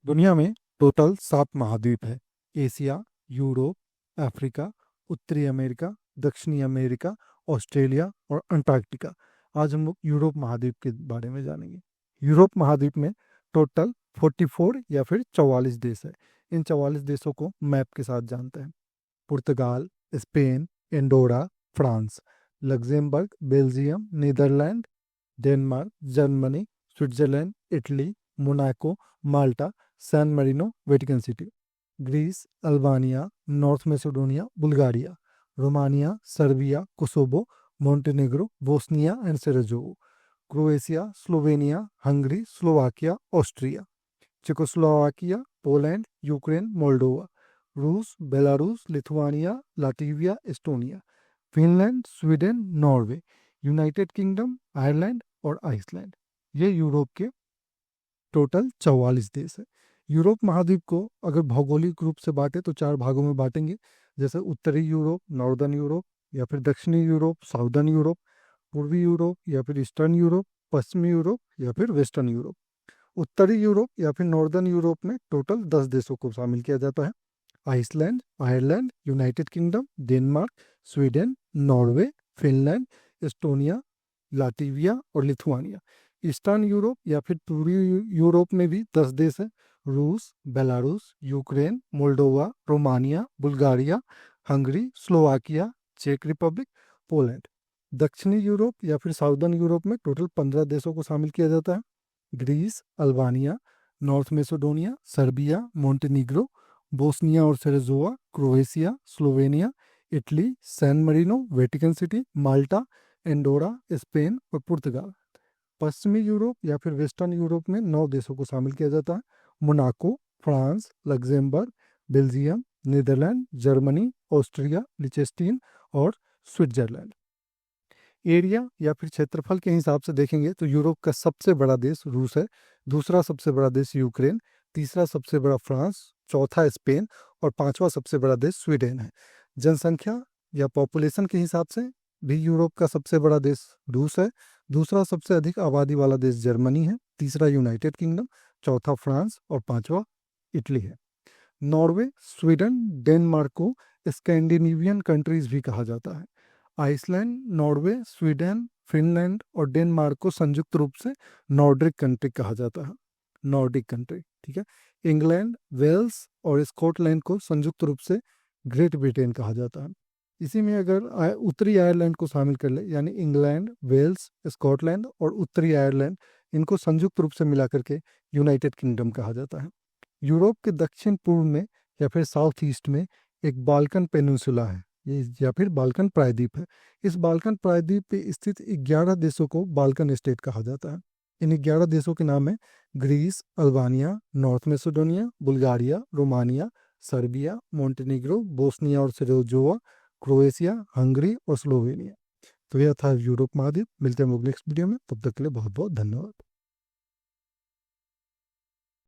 दुनिया में टोटल 7 महाद्वीप है। एशिया, यूरोप, अफ्रीका, उत्तरी अमेरिका, दक्षिणी अमेरिका, ऑस्ट्रेलिया और अंटार्कटिका। आज हम लोग यूरोप महाद्वीप के बारे में जानेंगे। यूरोप महाद्वीप में टोटल 44 या फिर 44 देश है। इन 44 देशों को मैप के साथ जानते हैं। पुर्तगाल, Spain, Andorra, France, Luxembourg, Belgium, Netherland, Denmark, Germany, Switzerland, Italy, Monaco, Malta, San Marino, Vatican City. Greece, Albania, North Macedonia, Bulgaria, Romania, Serbia, Kosovo, Montenegro, Bosnia and Sarajevo, Croatia, Slovenia, Hungary, Slovakia, Austria, Czechoslovakia, Poland, Ukraine, Moldova, रूस, Belarus, Lithuania, Latvia, Estonia, Finland, Sweden, Norway, United Kingdom, Ireland और Iceland. ये Europe के total 44 देश है। Europe महाद्वीप को अगर भौगोलिक रूप से बांटे तो 4 भागों में बांटेंगे, जैसे उत्तरी यूरोप, नॉर्दर्न यूरोप, या फिर दक्षिणी यूरोप, साउदर्न यूरोप, पूर्वी यूरोप या फिर ईस्टर्न यूरोप, पश्चिमी यूरोप या फिर वेस्टर्न यूरोप। उत्तरी यूरोप या फिर नॉर्दर्न यूरोप में टोटल 10 देशों को शामिल किया जाता है। Iceland, Ireland, United Kingdom, Denmark, Sweden, Norway, Finland, Estonia, Latvia और लिथुआनिया। ईस्टर्न यूरोप या फिर पूर्वी यूरोप में भी 10 देश हैं। रूस, Belarus, Ukraine, Moldova, Romania, Bulgaria, Hungary, Slovakia, चेक रिपब्लिक, पोलैंड। दक्षिणी यूरोप या फिर साउदर्न यूरोप में टोटल 15 देशों को शामिल किया जाता है। Greece, Albania, North Macedonia, Serbia, Montenegro, Bosnia और Sarajevo, Croatia, Slovenia, Italy, San Marino, Vatican City, Malta, Andorra, Spain और पुर्तगाल। पश्चिमी यूरोप या फिर वेस्टर्न यूरोप में 9 देशों को शामिल किया जाता है। Monaco, France, Luxembourg, Belgium, Netherland, Germany, Austria, Liechtenstein और स्विट्जरलैंड। एरिया या फिर क्षेत्रफल के हिसाब से देखेंगे तो यूरोप का सबसे बड़ा देश रूस है, दूसरा सबसे बड़ा देश यूक्रेन, तीसरा सबसे बड़ा फ्रांस, चौथा स्पेन और पांचवा सबसे बड़ा देश स्वीडन है। जनसंख्या या पॉपुलेशन के हिसाब से भी यूरोप का सबसे बड़ा देश रूस है, दूसरा सबसे अधिक आबादी वाला देश जर्मनी है, तीसरा यूनाइटेड किंगडम, चौथा फ्रांस और पांचवा इटली है। नॉर्वे, स्वीडन, डेनमार्क को स्कैंडिनेवियन कंट्रीज भी कहा जाता है। आइसलैंड, नॉर्वे, स्वीडन, फिनलैंड और डेनमार्क को संयुक्त रूप से नॉर्डिक कंट्री कहा जाता है। नॉर्डिक कंट्री, ठीक है। इंग्लैंड, वेल्स और स्कॉटलैंड को संयुक्त रूप से ग्रेट ब्रिटेन कहा जाता है। इसी में अगर उत्तरी आयरलैंड को शामिल कर ले, यानी इंग्लैंड, वेल्स, स्कॉटलैंड और उत्तरी आयरलैंड, इनको संयुक्त रूप से मिला करके यूनाइटेड किंगडम कहा जाता है। यूरोप के दक्षिण पूर्व में या फिर साउथ ईस्ट में एक बाल्कन पेनिनसुला है, ये या फिर बाल्कन प्रायद्वीप है। इस बाल्कन प्रायद्वीप पे स्थित 11 देशों को बाल्कन स्टेट कहा जाता है। इन 11 देशों के नाम है Greece, Albania, North Macedonia, Bulgaria, Romania, Serbia, Montenegro, Bosnia और सेर्बिया, क्रोएशिया, हंगरी और स्लोवेनिया। तो यह था यूरोप महाद्वीप। मिलते हैं नेक्स्ट वीडियो में, तब तक के लिए बहुत बहुत धन्यवाद।